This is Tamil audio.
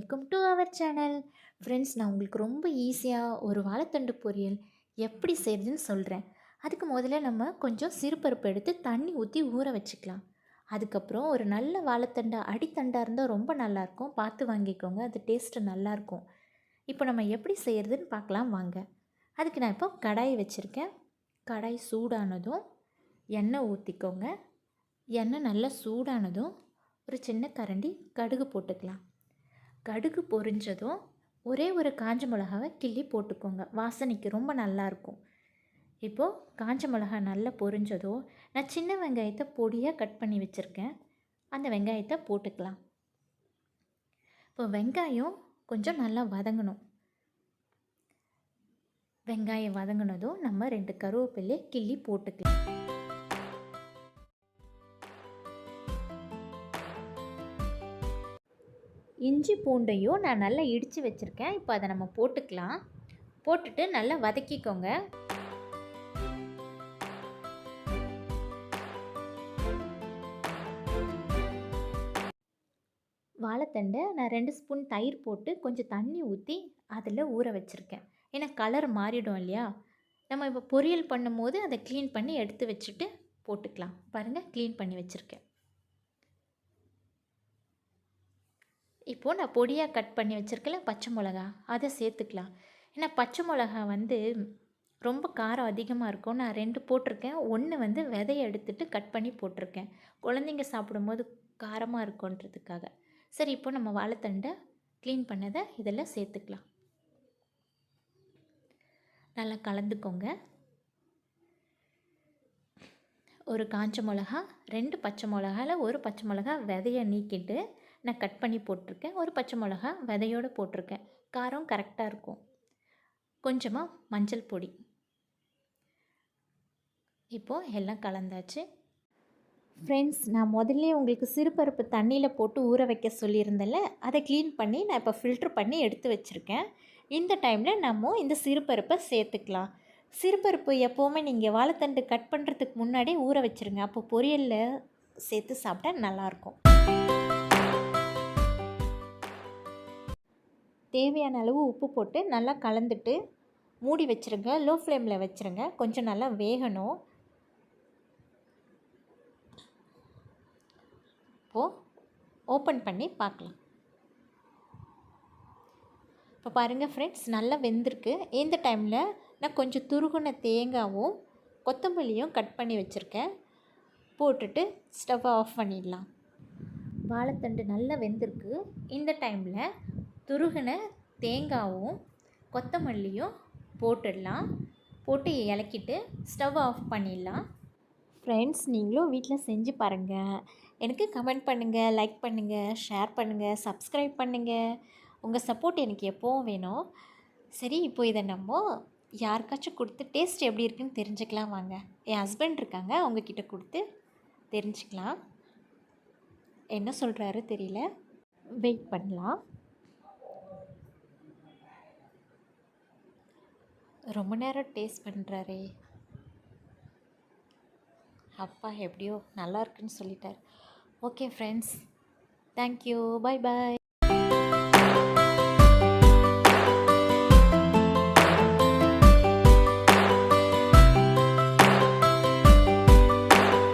Welcome to our channel. Friends, நான் உங்களுக்கு ரொம்ப ஈஸியாக ஒரு வாழைத்தண்டு பொரியல் எப்படி செய்கிறதுன்னு சொல்கிறேன். அதுக்கு முதல்ல நம்ம கொஞ்சம் சிறுபருப்பு எடுத்து தண்ணி ஊற்றி ஊற வச்சுக்கலாம். அதுக்கப்புறம் ஒரு நல்ல வாழைத்தண்டை அடித்தண்டாக இருந்தால் ரொம்ப நல்லாயிருக்கும், பார்த்து வாங்கிக்கோங்க, அது டேஸ்ட்டு நல்லாயிருக்கும். இப்போ நம்ம எப்படி செய்கிறதுன்னு பார்க்கலாம் வாங்க. அதுக்கு நான் இப்போ கடாயை வச்சுருக்கேன். கடாய் சூடானதும் எண்ணெய் ஊற்றிக்கோங்க. எண்ணெய் நல்லா சூடானதும் ஒரு சின்ன கரண்டி கடுகு போட்டுக்கலாம். கடுகு பொரிஞ்சதும் ஒரே ஒரு காஞ்ச மிளகாவை கிள்ளி போட்டுக்கோங்க, வாசனைக்கு ரொம்ப நல்லாயிருக்கும். இப்போது காஞ்ச மிளகா நல்லா பொரிஞ்சதும் நான் சின்ன வெங்காயத்தை பொடியாக கட் பண்ணி வச்சுருக்கேன், அந்த வெங்காயத்தை போட்டுக்கலாம். இப்போ வெங்காயம் கொஞ்சம் நல்லா வதங்கணும். வெங்காயம் வதங்கினதும் நம்ம 2 கருவேப்பிலை கிள்ளி போட்டுக்கலாம். இஞ்சி பூண்டையும் நான் நல்லா இடித்து வச்சுருக்கேன். இப்போ அதை நம்ம போட்டுக்கலாம். போட்டுட்டு நல்லா வதக்கிக்கோங்க. வாழைத்தண்டை நான் 2 ஸ்பூன் தயிர் போட்டு கொஞ்சம் தண்ணி ஊற்றி அதில் ஊற வச்சுருக்கேன். ஏன்னா கலர் மாறிடும் இல்லையா. நம்ம இப்போ பொரியல் பண்ணும்போது அதை க்ளீன் பண்ணி எடுத்து வச்சுட்டு போட்டுக்கலாம். பாருங்கள், க்ளீன் பண்ணி வச்சுருக்கேன். இப்போது நான் பொடியாக கட் பண்ணி வச்சுருக்கல பச்சை மிளகா, அதை சேர்த்துக்கலாம். ஏன்னா பச்சை மிளகா ரொம்ப காரம் அதிகமாக இருக்கும். நான் 2 போட்டிருக்கேன். 1 விதையை எடுத்துகிட்டு கட் பண்ணி போட்டிருக்கேன், குழந்தைங்க சாப்பிடும்போது காரமாக இருக்குன்றதுக்காக. சரி, இப்போ நம்ம வாழைத்தண்டை க்ளீன் பண்ணதை இதெல்லாம் சேர்த்துக்கலாம். நல்லா கலந்துக்கோங்க. ஒரு காஞ்ச மிளகா, 2 பச்சை மிளகாவில் ஒரு பச்சை மிளகா விதையை நீக்கிட்டு நான் கட் பண்ணி போட்டிருக்கேன். ஒரு பச்சை மிளகா விதையோடு போட்டிருக்கேன். காரம் கரெக்டாக இருக்கும். கொஞ்சமாக மஞ்சள் பொடி. இப்போது எல்லாம் கலந்தாச்சு. ஃப்ரெண்ட்ஸ், நான் முதல்ல உங்களுக்கு சிறுபருப்பு தண்ணியில் போட்டு ஊற வைக்க சொல்லியிருந்தேன்ல, அதை க்ளீன் பண்ணி நான் இப்போ ஃபில்ட்ரு பண்ணி எடுத்து வச்சுருக்கேன். இந்த டைமில் நம்ம இந்த சிறுபருப்பை சேர்த்துக்கலாம். சிறுபருப்பு எப்போவுமே நீங்கள் வாழைத்தண்டு கட் பண்ணுறதுக்கு முன்னாடி ஊற வச்சுருங்க, அப்போ பொரியலில் சேர்த்து சாப்பிட்டா நல்லாயிருக்கும். தேவையான அளவு உப்பு போட்டு நல்லா கலந்துட்டு மூடி வச்சுருங்க. லோ ஃப்ளேமில் வச்சுருங்க, கொஞ்சம் நல்லா வேகணும். இப்போது ஓப்பன் பண்ணி பார்க்கலாம். இப்போ பாருங்கள் ஃப்ரெண்ட்ஸ், நல்லா வெந்திருக்கு. இந்த டைமில் நான் கொஞ்சம் துருகுன தேங்காயும் கொத்தமல்லியும் கட் பண்ணி வச்சுருக்கேன், போட்டுட்டு ஸ்டவ்வை ஆஃப் பண்ணிடலாம். வாழைத்தண்டு நல்லா வெந்திருக்கு. இந்த டைமில் துருகின தேங்காயும் கொத்தமல்லியும் போட்டுடலாம். போட்டு இலக்கிட்டு ஸ்டவ் ஆஃப் பண்ணிடலாம். ஃப்ரெண்ட்ஸ், நீங்களும் வீட்டில் செஞ்சு பாருங்கள். எனக்கு கமெண்ட் பண்ணுங்கள், லைக் பண்ணுங்கள், ஷேர் பண்ணுங்கள், சப்ஸ்கிரைப் பண்ணுங்கள். உங்கள் சப்போர்ட் எனக்கு எப்போவும் வேணும். சரி, இப்போ இதை நம்ம யாருக்காச்சும் கொடுத்து டேஸ்ட் எப்படி இருக்குன்னு தெரிஞ்சுக்கலாம் வாங்க. என் ஹஸ்பண்ட் இருக்காங்க, அவங்கக்கிட்ட கொடுத்து தெரிஞ்சுக்கலாம். என்ன சொல்கிறாரு தெரியல, வெயிட் பண்ணலாம். ரொம்ப நேரம் டேஸ்ட் பண்ணுறாரே. அப்பா எப்படியோ நல்லா இருக்குன்னு சொல்லிட்டார். Okay friends, thank you, bye bye.